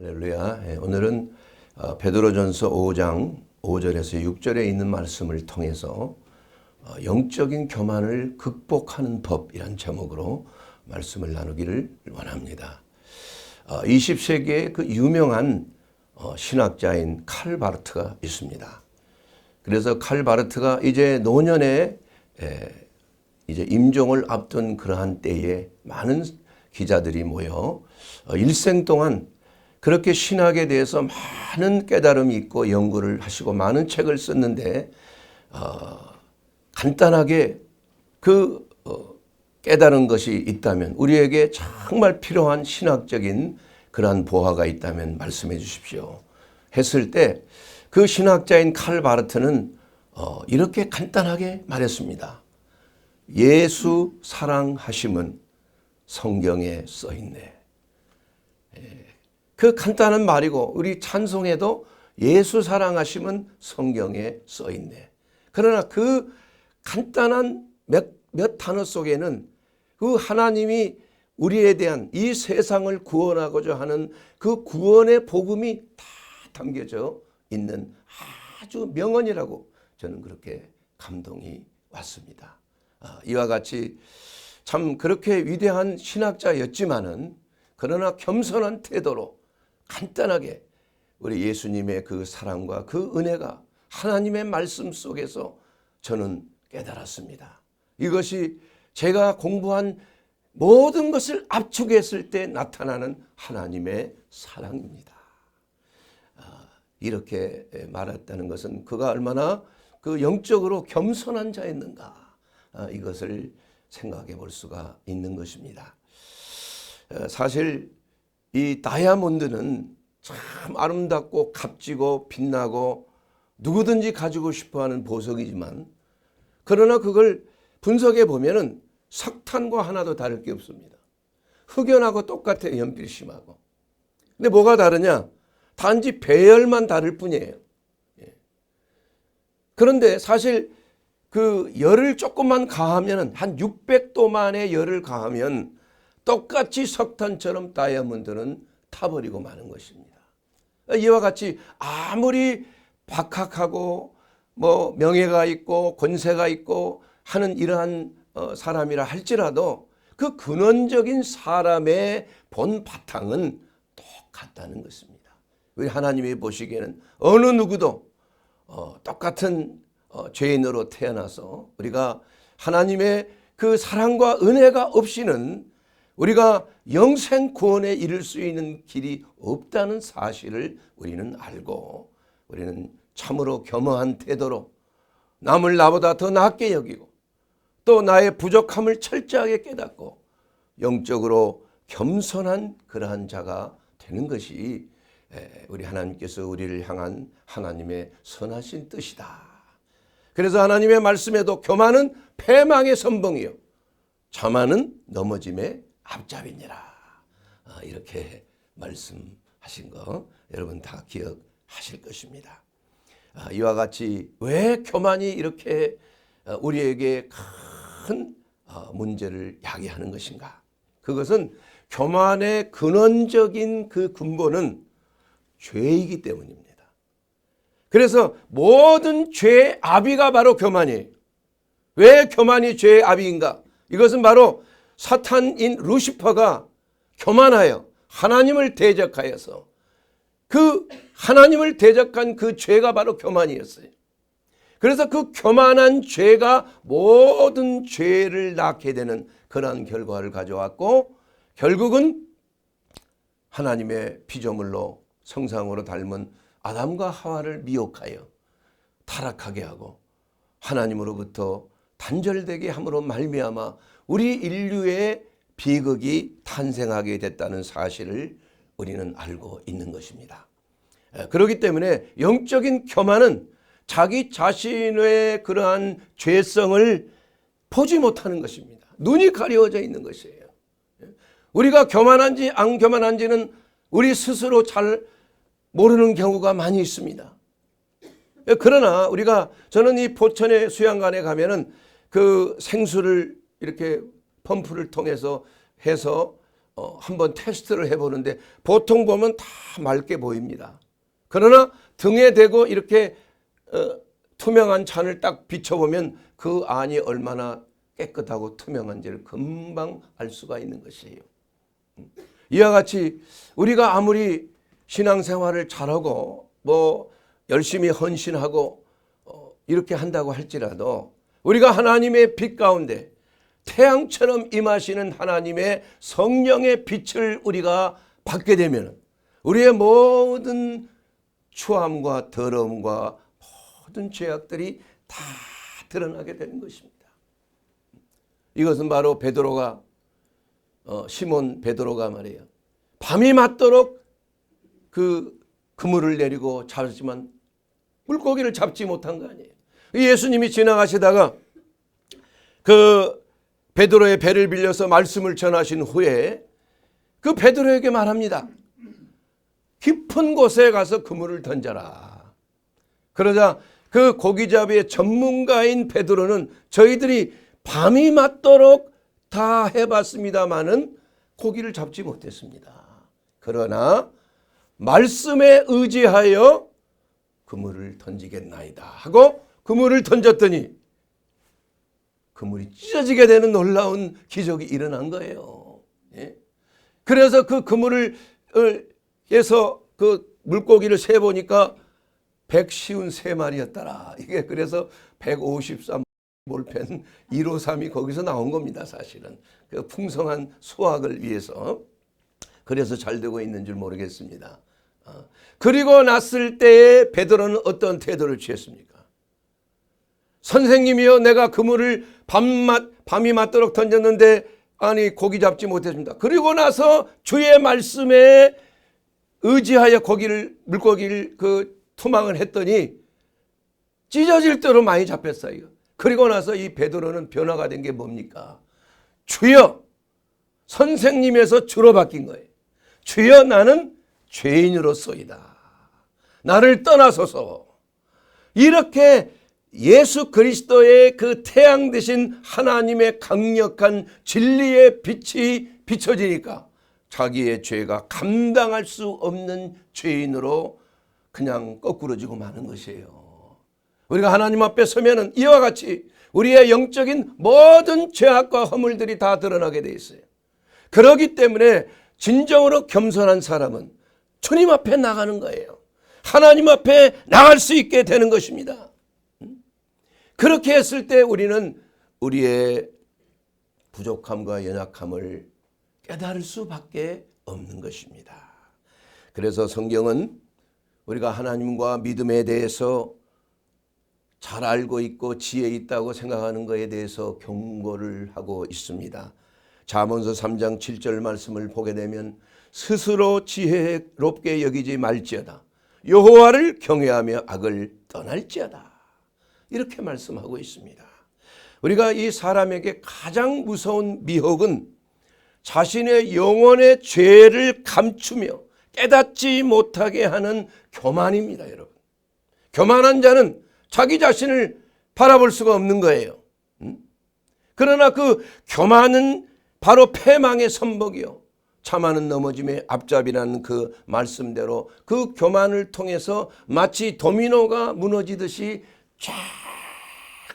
할렐루야. 오늘은 베드로전서 5장 5절에서 6절에 있는 말씀을 통해서 영적인 교만을 극복하는 법이란 제목으로 말씀을 나누기를 원합니다. 20세기의 그 유명한 신학자인 칼 바르트가 있습니다. 그래서 칼 바르트가 이제 노년에 이제 임종을 앞둔 그러한 때에 많은 기자들이 모여 일생 동안 그렇게 신학에 대해서 많은 깨달음이 있고 연구를 하시고 많은 책을 썼는데 간단하게 그 깨달은 것이 있다면, 우리에게 정말 필요한 신학적인 그러한 보화가 있다면 말씀해 주십시오 했을 때, 그 신학자인 칼 바르트는 이렇게 간단하게 말했습니다. 예수 사랑하심은 성경에 써 있네. 그 간단한 말이고, 우리 찬송에도 예수 사랑하심은 성경에 써 있네. 그러나 그 간단한 몇 단어 속에는 그 하나님이 우리에 대한 이 세상을 구원하고자 하는 그 구원의 복음이 다 담겨져 있는 아주 명언이라고 저는 그렇게 감동이 왔습니다. 이와 같이 참 그렇게 위대한 신학자였지만은, 그러나 겸손한 태도로 간단하게 우리 예수님의 그 사랑과 그 은혜가 하나님의 말씀 속에서 저는 깨달았습니다. 이것이 제가 공부한 모든 것을 압축했을 때 나타나는 하나님의 사랑입니다. 이렇게 말했다는 것은 그가 얼마나 그 영적으로 겸손한 자였는가, 이것을 생각해 볼 수가 있는 것입니다. 사실 이 다이아몬드는 참 아름답고 값지고 빛나고 누구든지 가지고 싶어하는 보석이지만, 그러나 그걸 분석해 보면은 석탄과 하나도 다를 게 없습니다. 흑연하고 똑같아요. 연필심하고. 근데 뭐가 다르냐? 단지 배열만 다를 뿐이에요. 그런데 사실 그 열을 조금만 가하면, 한 600도만의 열을 가하면 똑같이 석탄처럼 다이아몬드는 타버리고 마는 것입니다. 이와 같이 아무리 박학하고 뭐 명예가 있고 권세가 있고 하는 이러한 사람이라 할지라도 그 근원적인 사람의 본 바탕은 똑같다는 것입니다. 우리 하나님이 보시기에는 어느 누구도 똑같은 죄인으로 태어나서 우리가 하나님의 그 사랑과 은혜가 없이는 우리가 영생 구원에 이를 수 있는 길이 없다는 사실을 우리는 알고, 우리는 참으로 겸허한 태도로 남을 나보다 더 낫게 여기고, 또 나의 부족함을 철저하게 깨닫고 영적으로 겸손한 그러한 자가 되는 것이 우리 하나님께서 우리를 향한 하나님의 선하신 뜻이다. 그래서 하나님의 말씀에도 교만은 패망의 선봉이요 자만은 넘어짐의 앞잡이니라, 이렇게 말씀하신 거 여러분 다 기억하실 것입니다. 이와 같이 왜 교만이 이렇게 우리에게 큰 문제를 야기하는 것인가? 그것은 교만의 근원적인 그 근본은 죄이기 때문입니다. 그래서 모든 죄의 아비가 바로 교만이에요. 왜 교만이 죄의 아비인가? 이것은 바로 사탄인 루시퍼가 교만하여 하나님을 대적하여서, 그 하나님을 대적한 그 죄가 바로 교만이었어요. 그래서 그 교만한 죄가 모든 죄를 낳게 되는 그러한 결과를 가져왔고, 결국은 하나님의 피조물로 성상으로 닮은 아담과 하와를 미혹하여 타락하게 하고 하나님으로부터 단절되게 함으로 말미암아 우리 인류의 비극이 탄생하게 됐다는 사실을 우리는 알고 있는 것입니다. 그렇기 때문에 영적인 교만은 자기 자신의 그러한 죄성을 보지 못하는 것입니다. 눈이 가려워져 있는 것이에요. 우리가 교만한지 안 교만한지는 우리 스스로 잘 모르는 경우가 많이 있습니다. 그러나 저는 이 포천의 수양관에 가면은 그 생수를 이렇게 펌프를 통해서 해서 한번 테스트를 해보는데 보통 보면 다 맑게 보입니다. 그러나 등에 대고 이렇게 투명한 잔을 딱 비춰보면 그 안이 얼마나 깨끗하고 투명한지를 금방 알 수가 있는 것이에요. 이와 같이 우리가 아무리 신앙생활을 잘하고 뭐 열심히 헌신하고 이렇게 한다고 할지라도 우리가 하나님의 빛 가운데 태양처럼 임하시는 하나님의 성령의 빛을 우리가 받게 되면 우리의 모든 추함과 더러움과 모든 죄악들이 다 드러나게 되는 것입니다. 이것은 바로 베드로가 시몬 베드로가 말이에요. 밤이 맞도록 그 그물을 내리고 잡았지만 물고기를 잡지 못한 거 아니에요. 예수님이 지나가시다가 그 베드로의 배를 빌려서 말씀을 전하신 후에 그 베드로에게 말합니다. 깊은 곳에 가서 그물을 던져라. 그러자 그 고기잡이의 전문가인 베드로는 저희들이 밤이 맞도록 다 해봤습니다마는 고기를 잡지 못했습니다. 그러나 말씀에 의지하여 그물을 던지겠나이다 하고 그물을 던졌더니 그물이 찢어지게 되는 놀라운 기적이 일어난 거예요. 그래서 그 그물을 에서 그 물고기를 세보니까 153마리였더라. 이게 그래서 153 볼펜 153이 거기서 나온 겁니다. 사실은 그 풍성한 수확을 위해서. 그래서 잘 되고 있는 줄 모르겠습니다. 그리고 났을 때에 베드로는 어떤 태도를 취했습니까? 선생님이여, 내가 그물을 밤이 맞도록 던졌는데 아니 고기 잡지 못했습니다. 그리고 나서 주의 말씀에 의지하여 물고기를 투망을 했더니 찢어질 대로 많이 잡혔어요. 그리고 나서 이 베드로는 변화가 된 게 뭡니까? 주여, 선생님에서 주로 바뀐 거예요. 주여, 나는 죄인으로서이다. 나를 떠나소서. 이렇게 예수 그리스도의 그 태양 되신 하나님의 강력한 진리의 빛이 비춰지니까 자기의 죄가 감당할 수 없는 죄인으로 그냥 거꾸러지고 마는 것이에요. 우리가 하나님 앞에 서면은 이와 같이 우리의 영적인 모든 죄악과 허물들이 다 드러나게 돼 있어요. 그렇기 때문에 진정으로 겸손한 사람은 주님 앞에 나가는 거예요. 하나님 앞에 나갈 수 있게 되는 것입니다. 그렇게 했을 때 우리는 우리의 부족함과 연약함을 깨달을 수밖에 없는 것입니다. 그래서 성경은 우리가 하나님과 믿음에 대해서 잘 알고 있고 지혜 있다고 생각하는 것에 대해서 경고를 하고 있습니다. 잠언서 3장 7절 말씀을 보게 되면 스스로 지혜롭게 여기지 말지어다. 여호와를 경외하며 악을 떠날지어다. 이렇게 말씀하고 있습니다. 우리가 이 사람에게 가장 무서운 미혹은 자신의 영혼의 죄를 감추며 깨닫지 못하게 하는 교만입니다, 여러분. 교만한 자는 자기 자신을 바라볼 수가 없는 거예요. 그러나 그 교만은 바로 패망의 선복이요, 참아는 넘어짐의 앞잡이라는 그 말씀대로 그 교만을 통해서 마치 도미노가 무너지듯이 쫙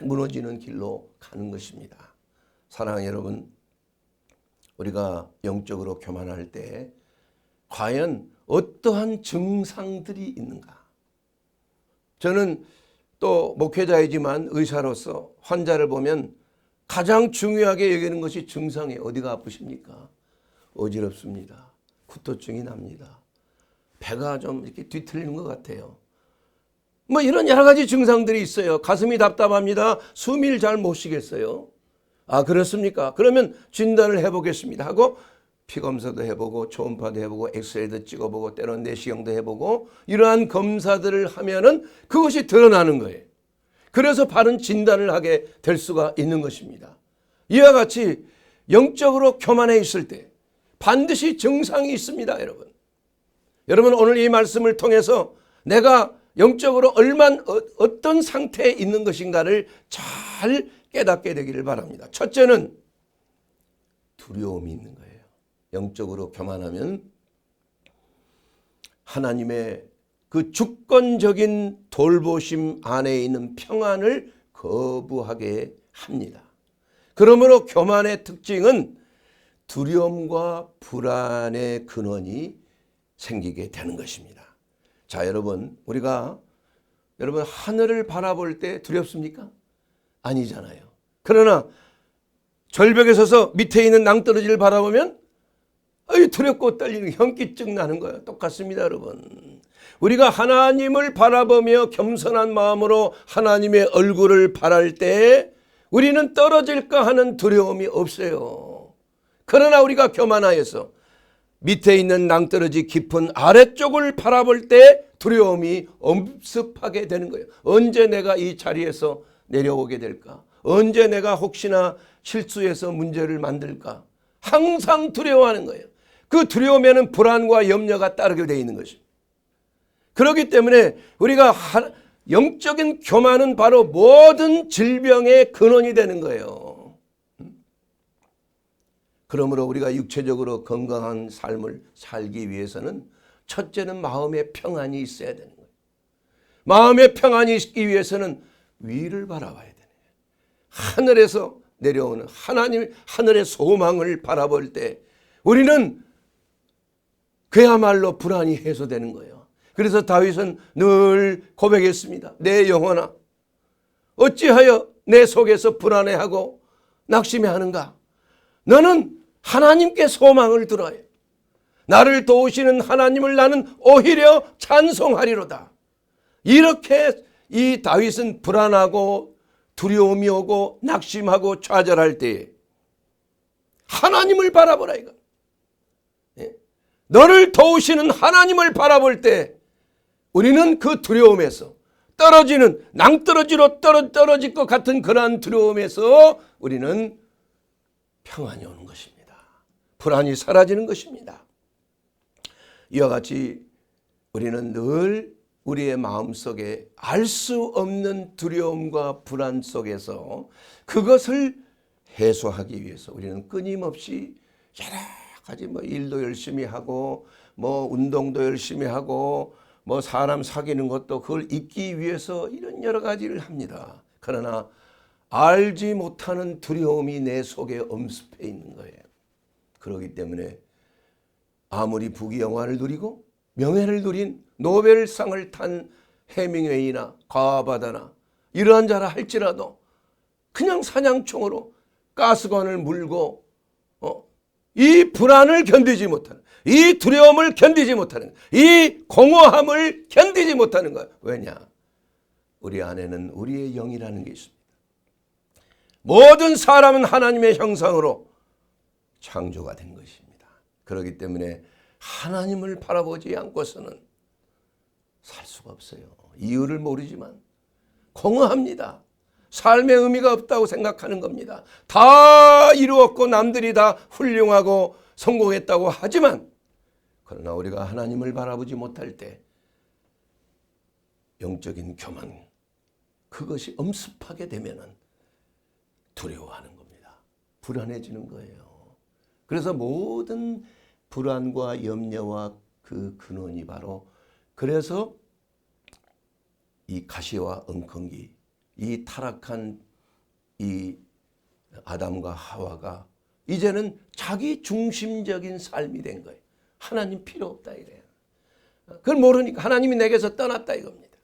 무너지는 길로 가는 것입니다. 사랑하는 여러분, 우리가 영적으로 교만할 때 과연 어떠한 증상들이 있는가? 저는 또 목회자이지만 의사로서 환자를 보면 가장 중요하게 여기는 것이 증상이 어디가 아프십니까? 어지럽습니다. 구토증이 납니다. 배가 좀 이렇게 뒤틀리는 것 같아요. 뭐 이런 여러 가지 증상들이 있어요. 가슴이 답답합니다. 숨을 잘 못 쉬겠어요. 아, 그렇습니까? 그러면 진단을 해보겠습니다 하고 피검사도 해보고 초음파도 해보고 엑스레이도 찍어보고 때론 내시경도 해보고 이러한 검사들을 하면은 그것이 드러나는 거예요. 그래서 바른 진단을 하게 될 수가 있는 것입니다. 이와 같이 영적으로 교만해 있을 때 반드시 증상이 있습니다, 여러분. 여러분, 오늘 이 말씀을 통해서 내가 영적으로 어떤 상태에 있는 것인가를 잘 깨닫게 되기를 바랍니다. 첫째는 두려움이 있는 거예요. 영적으로 교만하면 하나님의 그 주권적인 돌보심 안에 있는 평안을 거부하게 합니다. 그러므로 교만의 특징은 두려움과 불안의 근원이 생기게 되는 것입니다. 자, 여러분 하늘을 바라볼 때 두렵습니까? 아니잖아요. 그러나 절벽에 서서 밑에 있는 낭떠러지를 바라보면 두렵고 떨리는 현기증 나는 거예요. 똑같습니다, 여러분. 우리가 하나님을 바라보며 겸손한 마음으로 하나님의 얼굴을 바랄 때 우리는 떨어질까 하는 두려움이 없어요. 그러나 우리가 교만하여서 밑에 있는 낭떠러지 깊은 아래쪽을 바라볼 때 두려움이 엄습하게 되는 거예요. 언제 내가 이 자리에서 내려오게 될까? 언제 내가 혹시나 실수해서 문제를 만들까? 항상 두려워하는 거예요. 그 두려움에는 불안과 염려가 따르게 되어 있는 것입니다. 그렇기 때문에 우리가 영적인 교만은 바로 모든 질병의 근원이 되는 거예요. 그러므로 우리가 육체적으로 건강한 삶을 살기 위해서는 첫째는 마음의 평안이 있어야 되는 거예요. 마음의 평안이 있기 위해서는 위를 바라봐야 되는 거예요. 하늘에서 내려오는 하나님, 하늘의 소망을 바라볼 때 우리는 그야말로 불안이 해소되는 거예요. 그래서 다윗은 늘 고백했습니다. 내 영혼아, 어찌하여 내 속에서 불안해하고 낙심해하는가? 너는 하나님께 소망을 들어야 나를 도우시는 하나님을 나는 오히려 찬송하리로다. 이렇게 이 다윗은 불안하고 두려움이 오고 낙심하고 좌절할 때 하나님을 바라보라 이거. 너를 도우시는 하나님을 바라볼 때 우리는 그 두려움에서 떨어지는 낭떠러지로 떨어질 것 같은 그러한 두려움에서 우리는 평안이 오는 것입니다. 불안이 사라지는 것입니다. 이와 같이 우리는 늘 우리의 마음속에 알 수 없는 두려움과 불안 속에서 그것을 해소하기 위해서 우리는 끊임없이 여러 가지 일도 열심히 하고 운동도 열심히 하고 사람 사귀는 것도 그걸 잊기 위해서 이런 여러 가지를 합니다. 그러나 알지 못하는 두려움이 내 속에 엄습해 있는 거예요. 그렇기 때문에 아무리 부귀영화를 누리고 명예를 누린 노벨상을 탄 해밍웨이나 가바다나 이러한 자라 할지라도 그냥 사냥총으로 가스관을 물고 이 불안을 견디지 못하는, 이 두려움을 견디지 못하는, 이 공허함을 견디지 못하는 거예요. 왜냐? 우리 안에는 우리의 영이라는 게 있습니다. 모든 사람은 하나님의 형상으로 창조가 된 것입니다. 그렇기 때문에 하나님을 바라보지 않고서는 살 수가 없어요. 이유를 모르지만 공허합니다. 삶의 의미가 없다고 생각하는 겁니다. 다 이루었고 남들이 다 훌륭하고 성공했다고 하지만 그러나 우리가 하나님을 바라보지 못할 때 영적인 교만, 그것이 엄습하게 되면은 두려워하는 겁니다. 불안해지는 거예요. 그래서 모든 불안과 염려와 그 근원이 바로 그래서 이 가시와 엉겅기, 이 타락한 이 아담과 하와가 이제는 자기 중심적인 삶이 된 거예요. 하나님 필요 없다 이래요. 그걸 모르니까 하나님이 내게서 떠났다 이겁니다.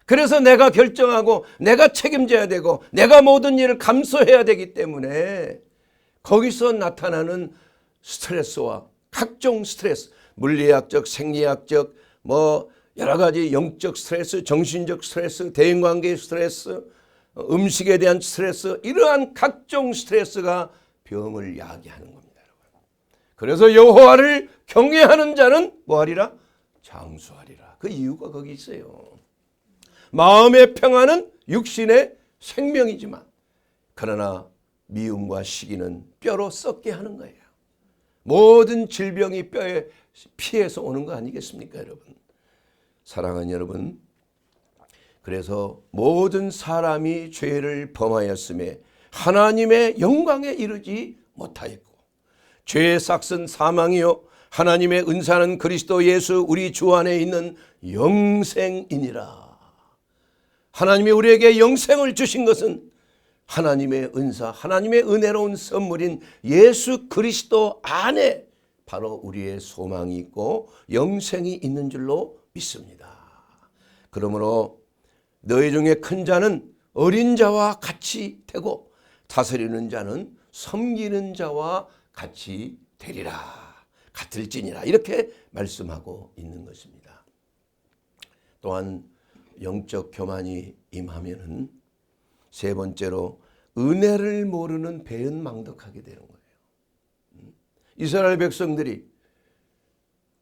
그래서 내가 결정하고 내가 책임져야 되고 내가 모든 일을 감수해야 되기 때문에 거기서 나타나는 스트레스와 각종 스트레스, 물리학적, 생리학적, 여러 가지 영적 스트레스, 정신적 스트레스, 대인관계 스트레스, 음식에 대한 스트레스, 이러한 각종 스트레스가 병을 야기하는 겁니다. 그래서 여호와를 경외하는 자는 뭐하리라? 장수하리라. 그 이유가 거기 있어요. 마음의 평안은 육신의 생명이지만 그러나 미움과 시기는 뼈로 썩게 하는 거예요. 모든 질병이 뼈에 피해서 오는 거 아니겠습니까, 여러분? 사랑하는 여러분, 그래서 모든 사람이 죄를 범하였음에 하나님의 영광에 이르지 못하였고 죄의 삭은 사망이요 하나님의 은사는 그리스도 예수 우리 주 안에 있는 영생이니라. 하나님이 우리에게 영생을 주신 것은 하나님의 은사, 하나님의 은혜로운 선물인 예수 그리스도 안에 바로 우리의 소망이 있고 영생이 있는 줄로 믿습니다. 그러므로 너희 중에 큰 자는 어린 자와 같이 되고 다스리는 자는 섬기는 자와 같이 되리라. 같을지니라. 이렇게 말씀하고 있는 것입니다. 또한 영적 교만이 임하면은 세 번째로 은혜를 모르는 배은망덕하게 되는 거예요. 이스라엘 백성들이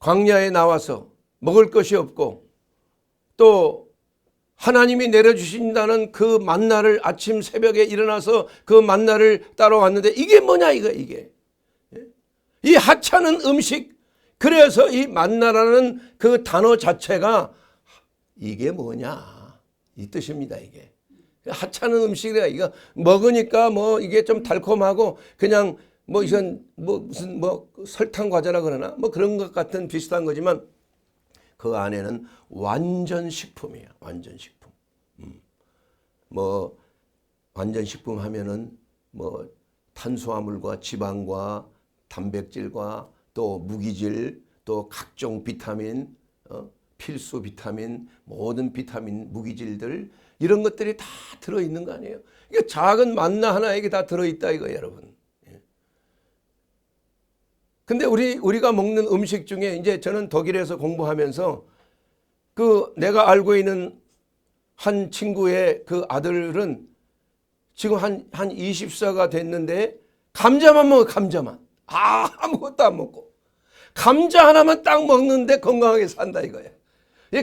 광야에 나와서 먹을 것이 없고 또 하나님이 내려주신다는 그 만나를 아침 새벽에 일어나서 그 만나를 따라왔는데 이게 뭐냐 이게. 이 하찮은 음식, 그래서 이 만나라는 그 단어 자체가 이게 뭐냐 이 뜻입니다. 이게 하찮은 음식이라 이거 먹으니까 뭐 이게 좀 달콤하고 그냥 뭐 이건 뭐 무슨 뭐 설탕 과자라 그러나 뭐 그런 것 같은 비슷한 거지만 그 안에는 완전 식품이에요. 완전 식품. 뭐 완전 식품 하면은 뭐 탄수화물과 지방과 단백질과 또 무기질 또 각종 비타민, 필수 비타민, 모든 비타민, 무기질들 이런 것들이 다 들어있는 거 아니에요. 이게 작은 만나 하나에 다 들어있다 이거예요, 여러분. 근데 우리가 먹는 음식 중에 이제 저는 독일에서 공부하면서 그 내가 알고 있는 한 친구의 그 아들은 지금 한 20세가 됐는데 감자만 먹어, 감자만. 아무것도 안 먹고 감자 하나만 딱 먹는데 건강하게 산다 이거예요.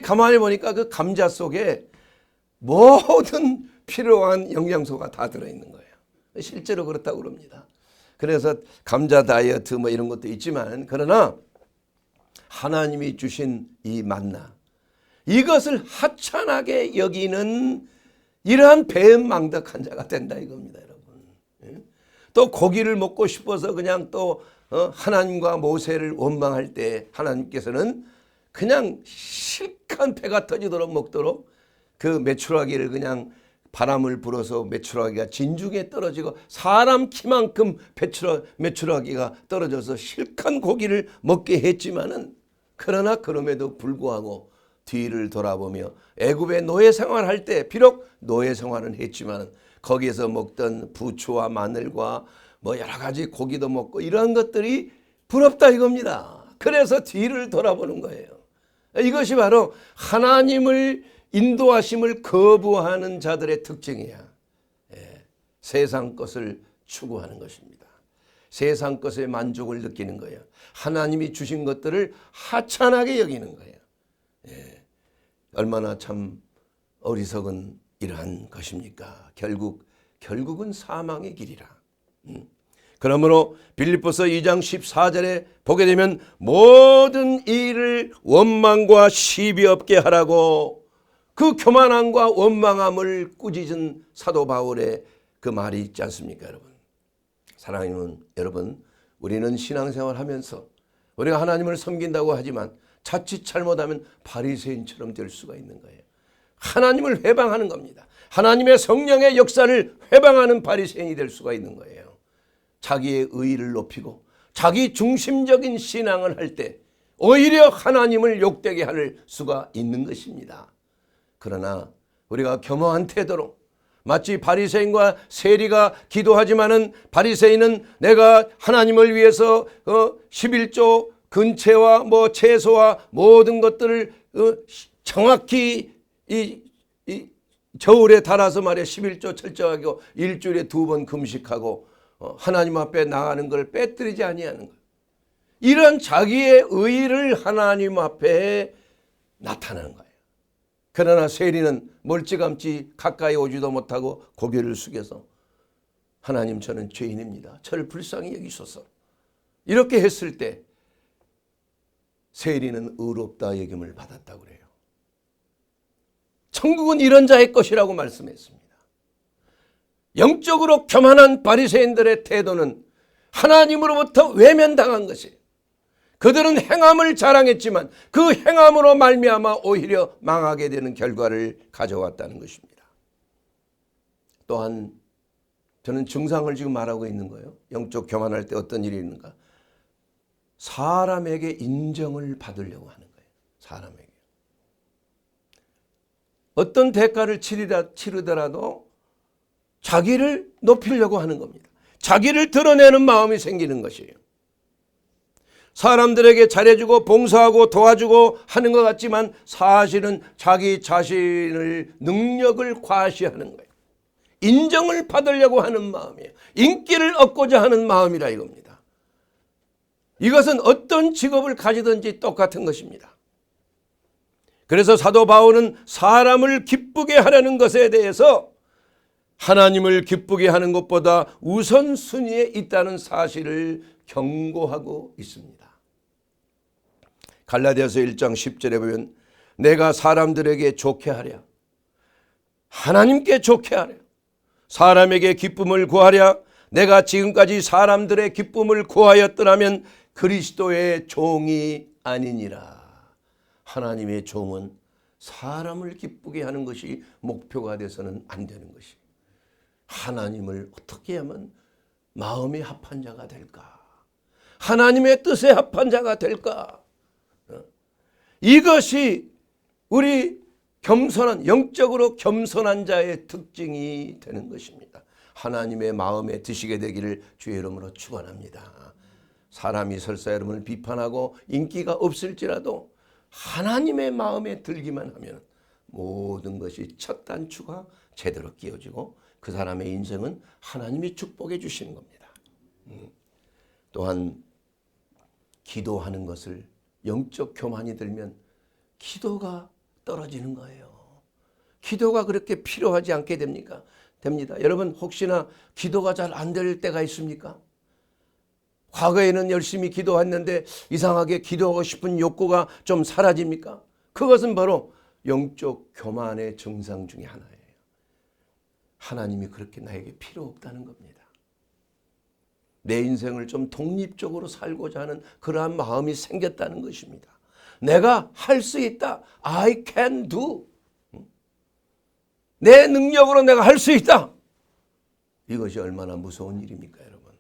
가만히 보니까 그 감자 속에 모든 필요한 영양소가 다 들어있는 거예요. 실제로 그렇다고 그럽니다. 그래서 감자 다이어트 뭐 이런 것도 있지만 그러나 하나님이 주신 이 만나 이것을 하찮게 여기는 이러한 배은망덕한 자가 된다 이겁니다, 여러분. 또 고기를 먹고 싶어서 그냥 또 하나님과 모세를 원망할 때 하나님께서는 그냥 실컷 배가 터지도록 먹도록 그 메추라기를 그냥 바람을 불어서 메추라기가 진중에 떨어지고 사람 키만큼 메추라기가 떨어져서 실컷 고기를 먹게 했지만은 그러나 그럼에도 불구하고 뒤를 돌아보며 애굽의 노예 생활할 때 비록 노예 생활은 했지만 거기에서 먹던 부추와 마늘과 뭐 여러 가지 고기도 먹고 이러한 것들이 부럽다 이겁니다. 그래서 뒤를 돌아보는 거예요. 이것이 바로 하나님을 인도하심을 거부하는 자들의 특징이야. 세상 것을 추구하는 것입니다. 세상 것에 만족을 느끼는 거예요. 하나님이 주신 것들을 하찮게 여기는 거예요. 얼마나 참 어리석은 이러한 것입니까? 결국은 사망의 길이라. 그러므로 빌립보서 2장 14절에 보게 되면 모든 일을 원망과 시비 없게 하라고 그 교만함과 원망함을 꾸짖은 사도 바울의 그 말이 있지 않습니까, 여러분? 사랑하는 여러분, 우리는 신앙생활 하면서 우리가 하나님을 섬긴다고 하지만 자칫 잘못하면 바리새인처럼 될 수가 있는 거예요. 하나님을 회방하는 겁니다. 하나님의 성령의 역사를 회방하는 바리새인이 될 수가 있는 거예요. 자기의 의의를 높이고 자기 중심적인 신앙을 할 때 오히려 하나님을 욕되게 할 수가 있는 것입니다. 그러나 우리가 겸허한 태도로 마치 바리새인과 세리가 기도하지만은 바리새인은 내가 하나님을 위해서 11조 근체와 뭐 채소와 모든 것들을 정확히 이 저울에 달아서 말이야 11조 철저하고 일주일에 2번 금식하고 하나님 앞에 나가는 걸 빼뜨리지 아니하는 거예요. 이런 자기의 의의를 하나님 앞에 나타내는 거예요. 그러나 세리는 멀찌감치 가까이 오지도 못하고 고개를 숙여서 하나님 저는 죄인입니다. 저를 불쌍히 여기소서. 이렇게 했을 때 세리는 의롭다 여김을 받았다고 그래요. 천국은 이런 자의 것이라고 말씀했습니다. 영적으로 교만한 바리새인들의 태도는 하나님으로부터 외면당한 것이에요. 그들은 행함을 자랑했지만 그 행함으로 말미암아 오히려 망하게 되는 결과를 가져왔다는 것입니다. 또한 저는 증상을 지금 말하고 있는 거예요. 영적 교만할 때 어떤 일이 있는가? 사람에게 인정을 받으려고 하는 거예요. 사람에게. 어떤 대가를 치르더라도 자기를 높이려고 하는 겁니다. 자기를 드러내는 마음이 생기는 것이에요. 사람들에게 잘해주고 봉사하고 도와주고 하는 것 같지만 사실은 자기 자신을 능력을 과시하는 거예요. 인정을 받으려고 하는 마음이에요. 인기를 얻고자 하는 마음이라 이겁니다. 이것은 어떤 직업을 가지든지 똑같은 것입니다. 그래서 사도 바울은 사람을 기쁘게 하려는 것에 대해서 하나님을 기쁘게 하는 것보다 우선순위에 있다는 사실을 경고하고 있습니다. 갈라디아서 1장 10절에 보면 내가 사람들에게 좋게 하랴, 하나님께 좋게 하랴, 사람에게 기쁨을 구하랴, 내가 지금까지 사람들의 기쁨을 구하였더라면 그리스도의 종이 아니니라. 하나님의 종은 사람을 기쁘게 하는 것이 목표가 돼서는 안 되는 것이, 하나님을 어떻게 하면 마음에 합한 자가 될까, 하나님의 뜻에 합한 자가 될까, 이것이 우리 겸손한, 영적으로 겸손한 자의 특징이 되는 것입니다. 하나님의 마음에 드시게 되기를 주의 이름으로 축원합니다. 사람이 설사 여러분을 비판하고 인기가 없을지라도 하나님의 마음에 들기만 하면 모든 것이 첫 단추가 제대로 끼워지고 그 사람의 인생은 하나님이 축복해 주시는 겁니다. 또한 기도하는 것을, 영적 교만이 들면 기도가 떨어지는 거예요. 기도가 그렇게 필요하지 않게 됩니까? 됩니다. 여러분 혹시나 기도가 잘 안 될 때가 있습니까? 과거에는 열심히 기도했는데 이상하게 기도하고 싶은 욕구가 좀 사라집니까? 그것은 바로 영적 교만의 증상 중에 하나예요. 하나님이 그렇게 나에게 필요 없다는 겁니다. 내 인생을 좀 독립적으로 살고자 하는 그러한 마음이 생겼다는 것입니다. 내가 할 수 있다. I can do. 내 능력으로 내가 할 수 있다. 이것이 얼마나 무서운 일입니까, 여러분?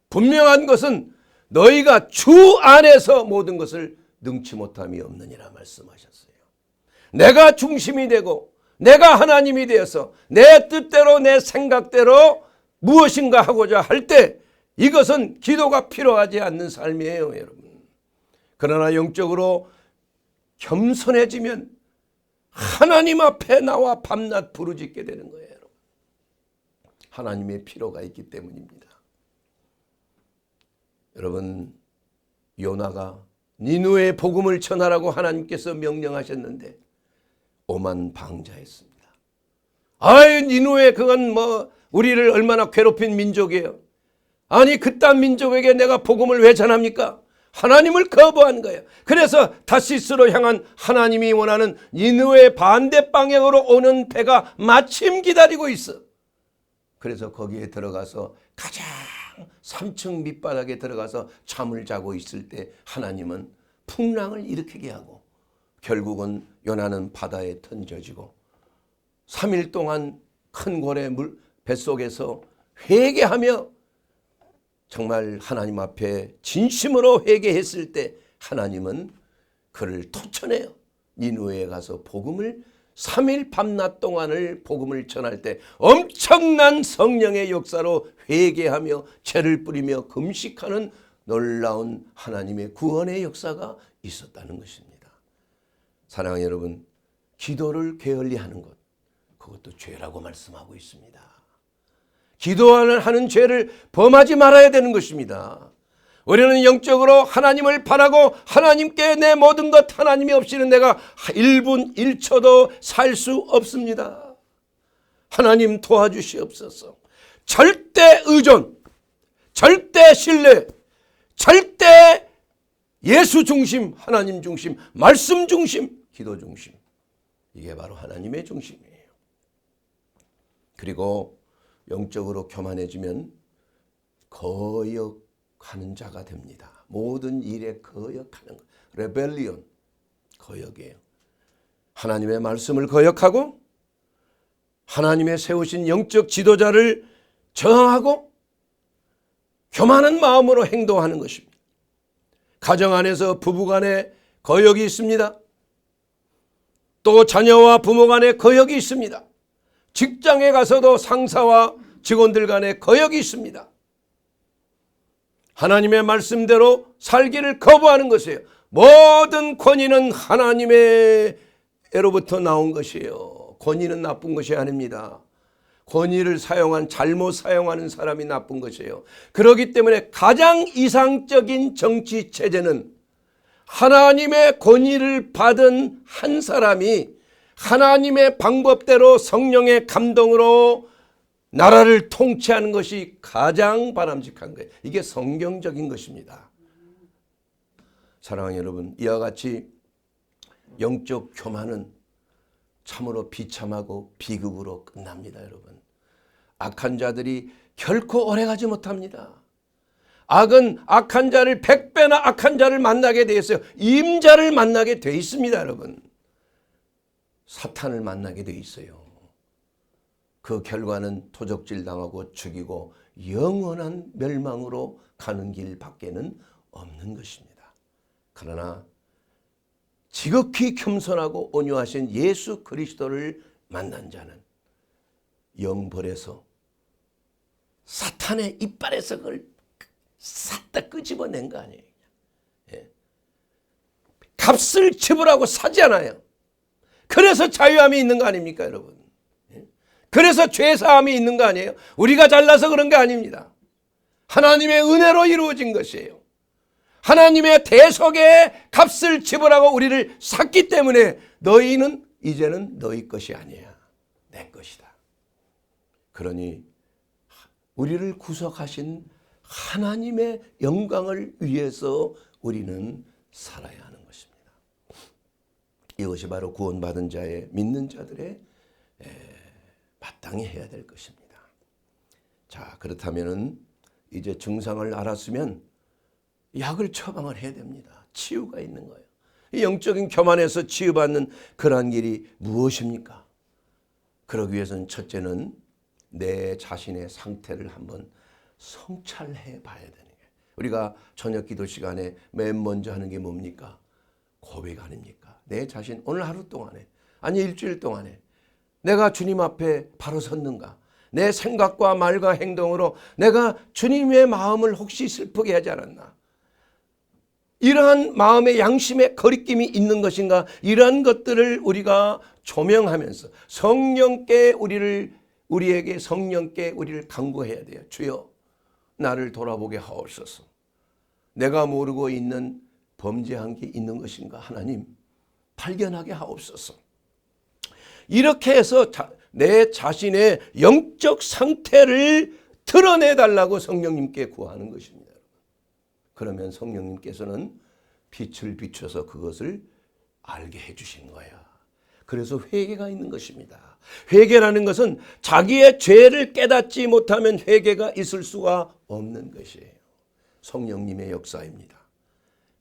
분명한 것은 너희가 주 안에서 모든 것을 능치 못함이 없느니라 말씀하셨어요. 내가 중심이 되고 내가 하나님이 되어서 내 뜻대로 내 생각대로 무엇인가 하고자 할 때 이것은 기도가 필요하지 않는 삶이에요, 여러분. 그러나 영적으로 겸손해지면 하나님 앞에 나와 밤낮 부르짖게 되는 거예요, 여러분. 하나님의 필요가 있기 때문입니다. 여러분, 요나가 니느웨에 복음을 전하라고 하나님께서 명령하셨는데 오만방자했습니다. 아이, 니느웨 그건 뭐 우리를 얼마나 괴롭힌 민족이에요. 아니 그딴 민족에게 내가 복음을 왜 전합니까? 하나님을 거부한 거예요. 그래서 다시스로 향한 하나님이 원하는 니느웨 반대 방향으로 오는 배가 마침 기다리고 있어. 그래서 거기에 들어가서 가장 3층 밑바닥에 들어가서 잠을 자고 있을 때 하나님은 풍랑을 일으키게 하고 결국은 요나는 바다에 던져지고 3일 동안 큰 고래 뱃속에서 회개하며 정말 하나님 앞에 진심으로 회개했을 때 하나님은 그를 토쳐내요. 니느웨에 가서 복음을 3일 밤낮 동안을 복음을 전할 때 엄청난 성령의 역사로 회개하며 죄를 뿌리며 금식하는 놀라운 하나님의 구원의 역사가 있었다는 것입니다. 사랑하는 여러분, 기도를 게을리하는 것, 그것도 죄라고 말씀하고 있습니다. 기도하는 죄를 범하지 말아야 되는 것입니다. 우리는 영적으로 하나님을 바라고 하나님께 내 모든 것, 하나님이 없이는 내가 1분 1초도 살 수 없습니다. 하나님 도와주시옵소서. 절대 의존, 절대 신뢰, 절대 예수 중심, 하나님 중심, 말씀 중심, 기도 중심. 이게 바로 하나님의 중심이에요. 그리고 영적으로 교만해지면 거역하는 자가 됩니다. 모든 일에 거역하는 것. 레벨리온, 거역이에요. 하나님의 말씀을 거역하고 하나님의 세우신 영적 지도자를 저항하고 교만한 마음으로 행동하는 것입니다. 가정 안에서 부부 간에 거역이 있습니다. 또 자녀와 부모 간에 거역이 있습니다. 직장에 가서도 상사와 직원들 간에 거역이 있습니다. 하나님의 말씀대로 살기를 거부하는 것이에요. 모든 권위는 하나님의로부터 나온 것이에요. 권위는 나쁜 것이 아닙니다. 권위를 잘못 사용하는 사람이 나쁜 것이에요. 그렇기 때문에 가장 이상적인 정치 체제는 하나님의 권위를 받은 한 사람이 하나님의 방법대로 성령의 감동으로 나라를 통치하는 것이 가장 바람직한 거예요. 이게 성경적인 것입니다. 사랑하는 여러분, 이와 같이 영적 교만은 참으로 비참하고 비극으로 끝납니다. 여러분, 악한 자들이 결코 오래가지 못합니다. 악은 악한 자를 100배나 악한 자를 만나게 되어 있어요. 임자를 만나게 되어 있습니다. 여러분, 사탄을 만나게 되어 있어요. 그 결과는 도적질 당하고 죽이고 영원한 멸망으로 가는 길 밖에는 없는 것입니다. 그러나 지극히 겸손하고 온유하신 예수 그리스도를 만난 자는 영벌에서 사탄의 이빨에서 그걸 싹 다 끄집어낸 거 아니에요. 예. 값을 지불하고 사지 않아요. 그래서 자유함이 있는 거 아닙니까, 여러분? 예. 그래서 죄사함이 있는 거 아니에요? 우리가 잘나서 그런 게 아닙니다. 하나님의 은혜로 이루어진 것이에요. 하나님의 대속의 값을 지불하고 우리를 샀기 때문에 너희는 이제는 너희 것이 아니야. 내 것이다. 그러니 우리를 구속하신 하나님의 영광을 위해서 우리는 살아야 하는 것입니다. 이것이 바로 구원받은 자의 믿는 자들의 마땅히 해야 될 것입니다. 자, 그렇다면은 이제 증상을 알았으면 약을 처방을 해야 됩니다. 치유가 있는 거예요. 이 영적인 교만에서 치유받는 그러한 길이 무엇입니까? 그러기 위해서는 첫째는 내 자신의 상태를 한번 성찰해 봐야 되는 거예요. 우리가 저녁 기도 시간에 맨 먼저 하는 게 뭡니까? 고백 아닙니까? 내 자신 오늘 하루 동안에, 아니 일주일 동안에 내가 주님 앞에 바로 섰는가? 내 생각과 말과 행동으로 내가 주님의 마음을 혹시 슬프게 하지 않았나? 이러한 마음의 양심의 거리낌이 있는 것인가? 이러한 것들을 우리가 조명하면서 우리에게 성령께 우리를 간구해야 돼요. 주여, 나를 돌아보게 하옵소서. 내가 모르고 있는 범죄한 게 있는 것인가? 하나님, 발견하게 하옵소서. 이렇게 해서 내 자신의 영적 상태를 드러내달라고 성령님께 구하는 것입니다. 그러면 성령님께서는 빛을 비춰서 그것을 알게 해주신 거야. 그래서 회개가 있는 것입니다. 회개라는 것은 자기의 죄를 깨닫지 못하면 회개가 있을 수가 없는 것이에요. 성령님의 역사입니다.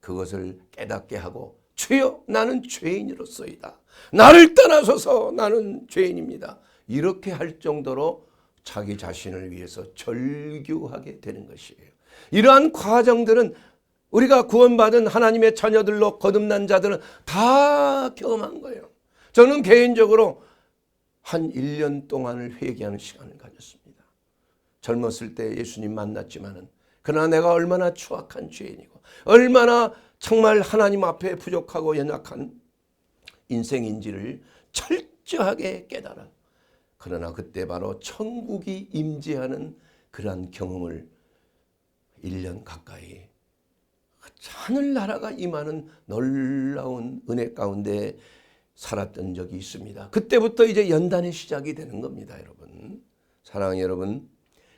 그것을 깨닫게 하고 주여, 나는 죄인으로서이다. 나를 떠나소서, 나는 죄인입니다. 이렇게 할 정도로 자기 자신을 위해서 절규하게 되는 것이에요. 이러한 과정들은 우리가 구원받은 하나님의 자녀들로 거듭난 자들은 다 경험한 거예요. 저는 개인적으로 한 1년 동안을 회개하는 시간을 가졌습니다. 젊었을 때 예수님 만났지만은 그러나 내가 얼마나 추악한 죄인이고 얼마나 정말 하나님 앞에 부족하고 연약한 인생인지를 철저하게 깨달아. 그러나 그때 바로 천국이 임재하는 그러한 경험을 1년 가까이 하늘나라가 임하는 놀라운 은혜 가운데 살았던 적이 있습니다. 그때부터 이제 연단의 시작이 되는 겁니다, 여러분. 사랑하는 여러분.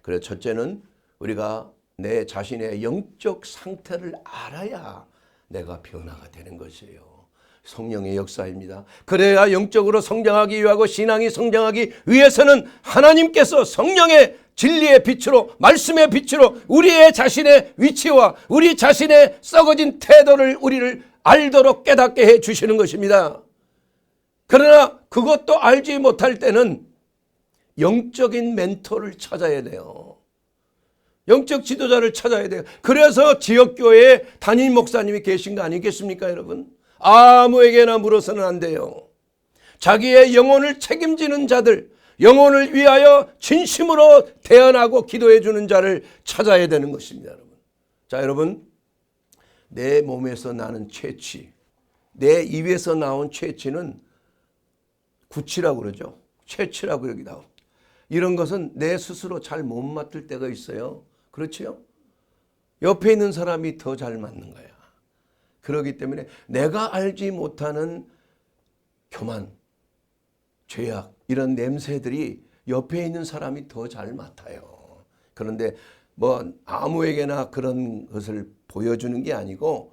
그래서 첫째는 우리가 내 자신의 영적 상태를 알아야 내가 변화가 되는 것이에요. 성령의 역사입니다. 그래야 영적으로 성장하기 위하고 신앙이 성장하기 위해서는 하나님께서 성령의 진리의 빛으로, 말씀의 빛으로 우리의 자신의 위치와 우리 자신의 썩어진 태도를 우리를 알도록 깨닫게 해 주시는 것입니다. 그러나 그것도 알지 못할 때는 영적인 멘토를 찾아야 돼요. 영적 지도자를 찾아야 돼요. 그래서 지역교회에 담임 목사님이 계신 거 아니겠습니까, 여러분? 아무에게나 물어서는 안 돼요. 자기의 영혼을 책임지는 자들, 영혼을 위하여 진심으로 대언하고 기도해 주는 자를 찾아야 되는 것입니다, 여러분. 자, 여러분, 내 몸에서 나는 채취, 내 입에서 나온 채취는 구치라고 그러죠. 채취라고 여기다 나옵니다. 이런 것은 내 스스로 잘 못 맡을 때가 있어요. 그렇지요? 옆에 있는 사람이 더 잘 맞는 거야. 그렇기 때문에 내가 알지 못하는 교만, 죄악, 이런 냄새들이 옆에 있는 사람이 더 잘 맡아요. 그런데 뭐 아무에게나 그런 것을 보여주는 게 아니고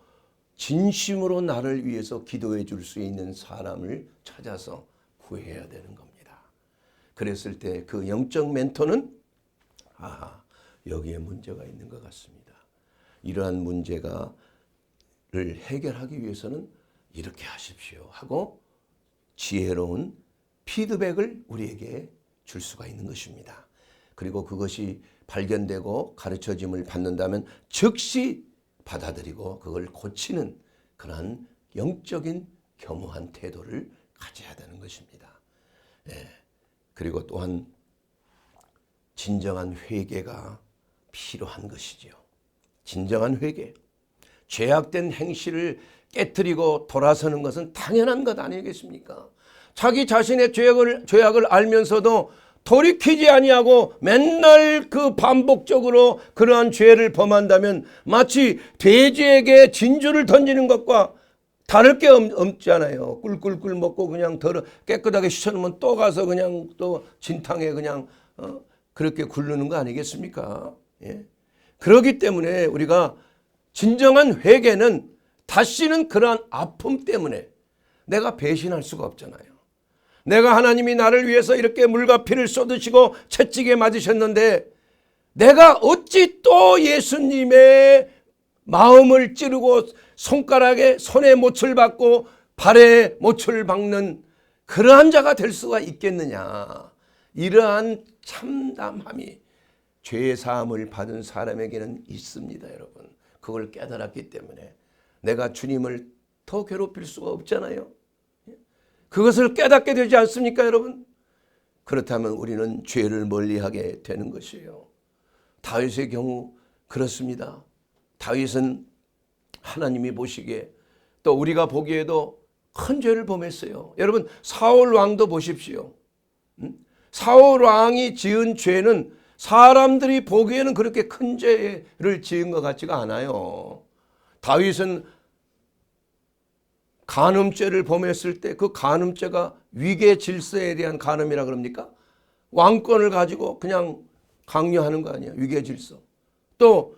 진심으로 나를 위해서 기도해 줄 수 있는 사람을 찾아서 구해야 되는 겁니다. 그랬을 때 그 영적 멘토는 여기에 문제가 있는 것 같습니다. 이러한 문제를 해결하기 위해서는 이렇게 하십시오 하고 지혜로운 피드백을 우리에게 줄 수가 있는 것입니다. 그리고 그것이 발견되고 가르쳐짐을 받는다면 즉시 받아들이고 그걸 고치는 그러한 영적인 겸허한 태도를 가져야 되는 것입니다. 그리고 또한 진정한 회개가 필요한 것이지요. 진정한 회개. 죄악된 행실을 깨트리고 돌아서는 것은 당연한 것 아니겠습니까? 자기 자신의 죄악을 알면서도 돌이키지 아니하고 맨날 그 반복적으로 그러한 죄를 범한다면 마치 돼지에게 진주를 던지는 것과 다를 게 없잖아요. 꿀꿀꿀 먹고 그냥 깨끗하게 씻어놓으면 또 가서 그냥 또 진탕에 그냥 그렇게 굴르는 거 아니겠습니까? 예. 그렇기 때문에 우리가 진정한 회개는 다시는 그러한 아픔 때문에 내가 배신할 수가 없잖아요. 내가 하나님이 나를 위해서 이렇게 물과 피를 쏟으시고 채찍에 맞으셨는데 내가 어찌 또 예수님의 마음을 찌르고 손에 못을 박고 발에 못을 박는 그러한 자가 될 수가 있겠느냐. 이러한 참담함이 죄 사함을 받은 사람에게는 있습니다, 여러분. 그걸 깨달았기 때문에 내가 주님을 더 괴롭힐 수가 없잖아요. 그것을 깨닫게 되지 않습니까, 여러분? 그렇다면 우리는 죄를 멀리하게 되는 것이에요. 다윗의 경우 그렇습니다. 다윗은 하나님이 보시기에 또 우리가 보기에도 큰 죄를 범했어요. 여러분, 사울 왕도 보십시오. 사울 왕이 지은 죄는 사람들이 보기에는 그렇게 큰 죄를 지은 것 같지가 않아요. 다윗은 간음죄를 범했을 때 그 간음죄가 위계 질서에 대한 간음이라 그럽니까? 왕권을 가지고 그냥 강요하는 거 아니야, 위계 질서. 또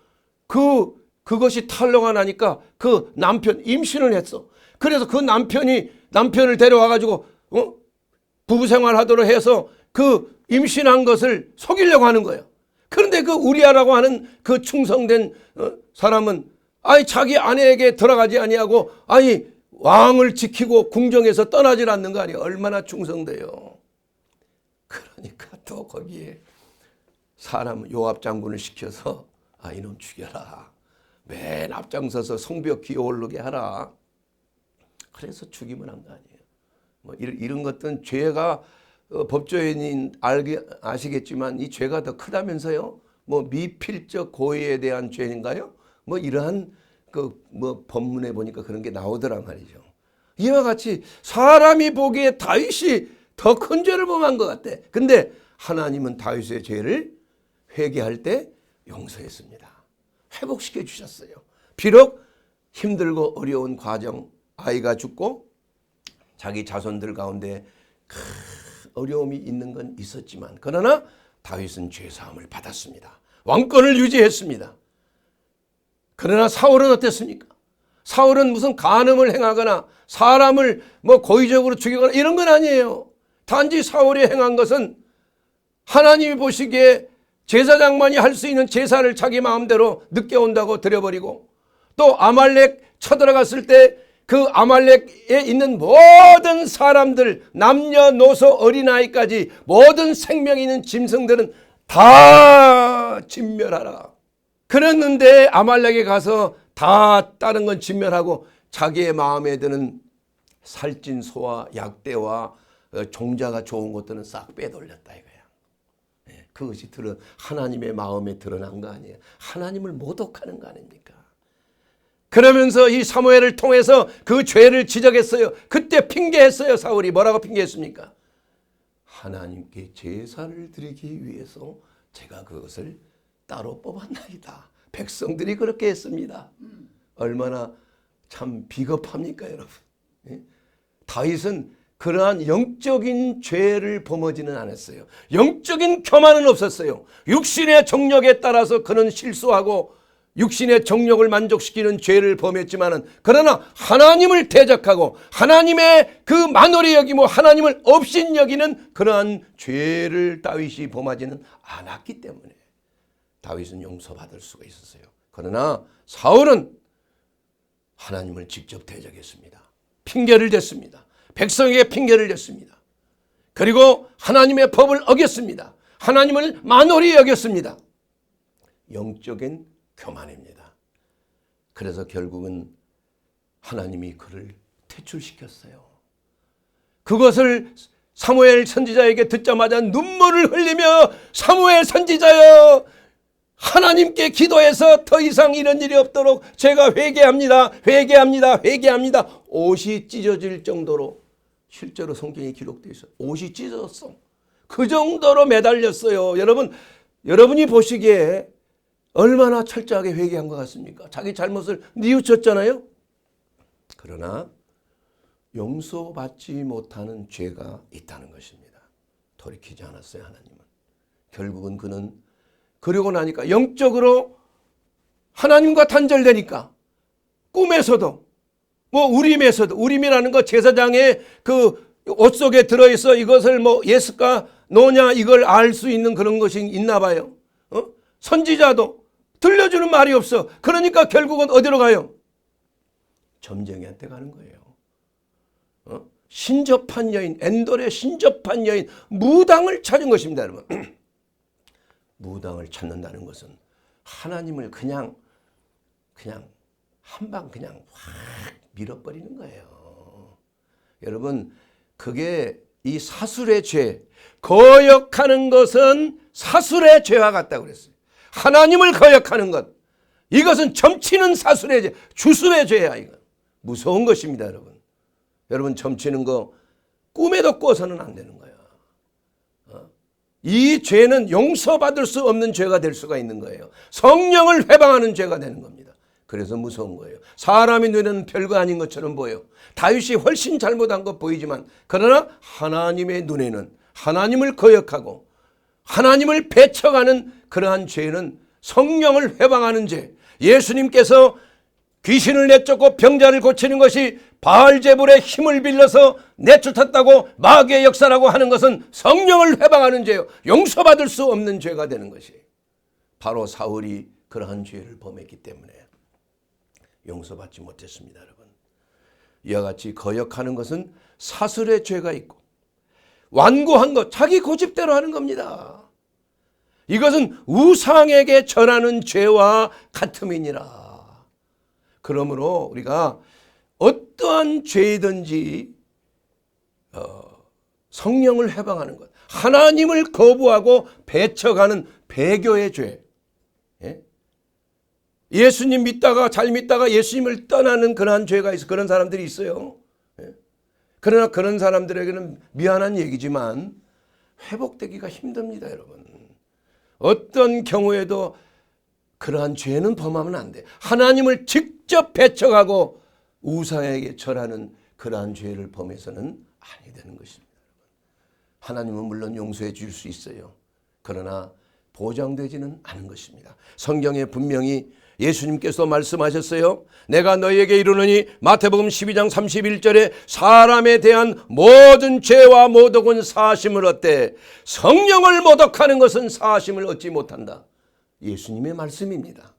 그것이 탄로가 나니까 그 남편 임신을 했어. 그래서 그 남편을 데려와 가지고 부부 생활하도록 해서 그 임신한 것을 속이려고 하는 거예요. 그런데 그 우리아라고 하는 그 충성된 사람은 자기 아내에게 들어가지 아니하고 왕을 지키고 궁정에서 떠나질 않는 거 아니에요. 얼마나 충성돼요. 그러니까 또 거기에 사람 요압 장군을 시켜서 이놈 죽여라. 맨 앞장서서 성벽 기어 오르게 하라. 그래서 죽임을 한 거 아니에요. 뭐 이런 것들은 죄가 법조인인 아시겠지만 이 죄가 더 크다면서요. 뭐 미필적 고의에 대한 죄인가요? 뭐 이러한 법문에 보니까 그런 게 나오더란 말이죠. 이와 같이 사람이 보기에 다윗이 더 큰 죄를 범한 것 같아. 근데 하나님은 다윗의 죄를 회개할 때 용서했습니다. 회복시켜 주셨어요. 비록 힘들고 어려운 과정, 아이가 죽고 자기 자손들 가운데 큰 어려움이 있는 건 있었지만 그러나 다윗은 죄사함을 받았습니다. 왕권을 유지했습니다. 그러나 사울은 어땠습니까? 사울은 무슨 간음을 행하거나 사람을 고의적으로 죽이거나 이런 건 아니에요. 단지 사울이 행한 것은 하나님이 보시기에 제사장만이 할 수 있는 제사를 자기 마음대로 늦게 온다고 드려버리고, 또 아말렉 쳐들어갔을 때 그 아말렉에 있는 모든 사람들, 남녀노소 어린아이까지 모든 생명 있는 짐승들은 다 진멸하라. 그랬는데 아말렉에 가서 다 다른 건 진멸하고 자기의 마음에 드는 살찐 소와 약대와 종자가 좋은 것들은 싹 빼돌렸다 이거야. 그것이 하나님의 마음에 드러난 거 아니에요. 하나님을 모독하는 거 아닙니까? 그러면서 이 사무엘을 통해서 그 죄를 지적했어요. 그때 핑계했어요. 사울이 뭐라고 핑계했습니까? 하나님께 제사를 드리기 위해서 제가 그것을 따로 뽑았나이다. 백성들이 그렇게 했습니다. 얼마나 참 비겁합니까, 여러분? 다윗은 그러한 영적인 죄를 범하지는 않았어요. 영적인 교만은 없었어요. 육신의 정력에 따라서 그는 실수하고 육신의 정력을 만족시키는 죄를 범했지만은, 그러나 하나님을 대적하고 하나님의 그 만홀히 여기고 하나님을 업신여기는 그러한 죄를 다윗이 범하지는 않았기 때문에 다윗은 용서받을 수가 있었어요. 그러나 사울은 하나님을 직접 대적했습니다. 핑계를 댔습니다. 백성에게 핑계를 댔습니다. 그리고 하나님의 법을 어겼습니다. 하나님을 만홀히 여겼습니다. 영적인 교만입니다. 그래서 결국은 하나님이 그를 퇴출시켰어요. 그것을 사무엘 선지자에게 듣자마자 눈물을 흘리며 사무엘 선지자여, 하나님께 기도해서 더 이상 이런 일이 없도록 제가 회개합니다. 회개합니다. 회개합니다. 옷이 찢어질 정도로, 실제로 성경에 기록되어 있어요. 옷이 찢어졌어. 그 정도로 매달렸어요. 여러분이 보시기에 얼마나 철저하게 회개한 것 같습니까? 자기 잘못을 뉘우쳤잖아요. 그러나 용서받지 못하는 죄가 있다는 것입니다. 돌이키지 않았어요, 하나님은. 결국은 그는 그러고 나니까 영적으로 하나님과 단절되니까 꿈에서도 우림에서도, 우림이라는 거 제사장의 그 옷 속에 들어있어 이것을 예스까 노냐 이걸 알 수 있는 그런 것이 있나 봐요. 선지자도 들려주는 말이 없어. 그러니까 결국은 어디로 가요? 점쟁이한테 가는 거예요. 신접한 여인, 엔돌의 신접한 여인, 무당을 찾은 것입니다, 여러분. 무당을 찾는다는 것은 하나님을 그냥 한 방 그냥 확 밀어버리는 거예요. 여러분, 그게 이 사술의 죄, 거역하는 것은 사술의 죄와 같다고 그랬어요. 하나님을 거역하는 것, 이것은 점치는 사술의 죄, 주술의 죄야. 이거 무서운 것입니다, 여러분. 여러분, 점치는 거 꿈에도 꿔서는 안 되는 거야. 이 죄는 용서받을 수 없는 죄가 될 수가 있는 거예요. 성령을 회방하는 죄가 되는 겁니다. 그래서 무서운 거예요. 사람의 눈에는 별거 아닌 것처럼 보여. 다윗이 훨씬 잘못한 것 보이지만, 그러나 하나님의 눈에는 하나님을 거역하고 하나님을 배척하는 그러한 죄는 성령을 회방하는 죄. 예수님께서 귀신을 내쫓고 병자를 고치는 것이 바알제불의 힘을 빌려서 내쫓았다고 마귀의 역사라고 하는 것은 성령을 회방하는 죄요. 용서받을 수 없는 죄가 되는 것이 바로 사울이 그러한 죄를 범했기 때문에 용서받지 못했습니다, 여러분. 이와 같이 거역하는 것은 사술의 죄가 있고, 완고한 것, 자기 고집대로 하는 겁니다. 이것은 우상에게 절하는 죄와 같음이니라. 그러므로 우리가 어떠한 죄이든지 성령을 해방하는 것, 하나님을 거부하고 배척하는 배교의 죄. 예수님 믿다가 잘 믿다가 예수님을 떠나는 그러한 죄가 있어. 그런 사람들이 있어요. 그러나 그런 사람들에게는 미안한 얘기지만 회복되기가 힘듭니다, 여러분. 어떤 경우에도 그러한 죄는 범하면 안 돼. 하나님을 직접 배척하고 우상에게 절하는 그러한 죄를 범해서는 아니 되는 것입니다. 하나님은 물론 용서해 줄 수 있어요. 그러나 보장되지는 않은 것입니다. 성경에 분명히 예수님께서 말씀하셨어요. 내가 너희에게 이르노니 마태복음 12장 31절에 사람에 대한 모든 죄와 모독은 사하심을 얻되 성령을 모독하는 것은 사하심을 얻지 못한다. 예수님의 말씀입니다.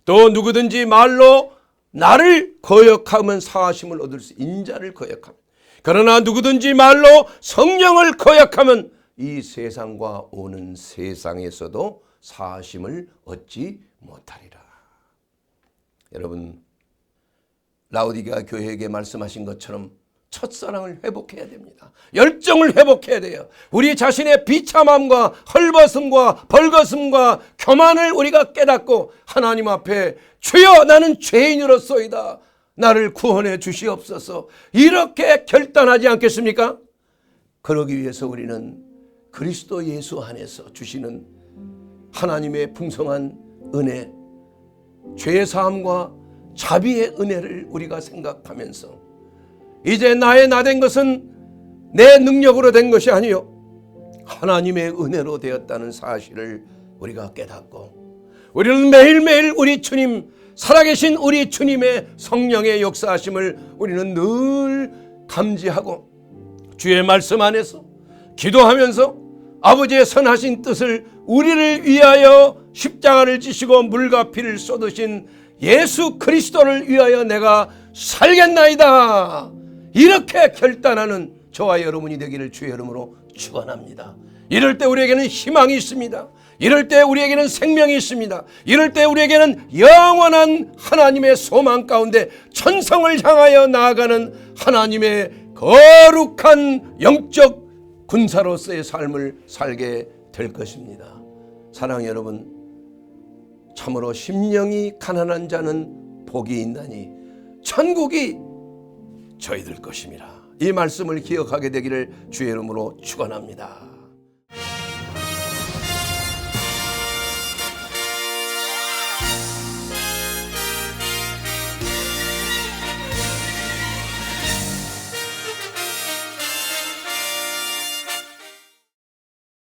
또 누구든지 말로 나를 거역하면 사하심을 얻을 수 인자를 거역하면, 그러나 누구든지 말로 성령을 거역하면 이 세상과 오는 세상에서도 사하심을 얻지 못하리라. 여러분, 라오디게아 교회에게 말씀하신 것처럼 첫사랑을 회복해야 됩니다. 열정을 회복해야 돼요. 우리 자신의 비참함과 헐벗음과 벌거슴과 교만을 우리가 깨닫고 하나님 앞에 주여 나는 죄인으로소이다, 나를 구원해 주시옵소서, 이렇게 결단하지 않겠습니까? 그러기 위해서 우리는 그리스도 예수 안에서 주시는 하나님의 풍성한 은혜, 죄사함과 자비의 은혜를 우리가 생각하면서 이제 나의 나 된 것은 내 능력으로 된 것이 아니요 하나님의 은혜로 되었다는 사실을 우리가 깨닫고, 우리는 매일매일 우리 주님, 살아계신 우리 주님의 성령의 역사하심을 우리는 늘 감지하고 주의 말씀 안에서 기도하면서 아버지의 선하신 뜻을, 우리를 위하여 십자가를 지시고 물과 피를 쏟으신 예수 그리스도를 위하여 내가 살겠나이다, 이렇게 결단하는 저와 여러분이 되기를 주의 이름으로 축원합니다. 이럴 때 우리에게는 희망이 있습니다. 이럴 때 우리에게는 생명이 있습니다. 이럴 때 우리에게는 영원한 하나님의 소망 가운데 천성을 향하여 나아가는 하나님의 거룩한 영적 군사로서의 삶을 살게 될 것입니다. 사랑하는 여러분, 참으로 심령이 가난한 자는 복이 있나니 천국이 저희들 것입니다. 이 말씀을 기억하게 되기를 주의 이름으로 축원합니다.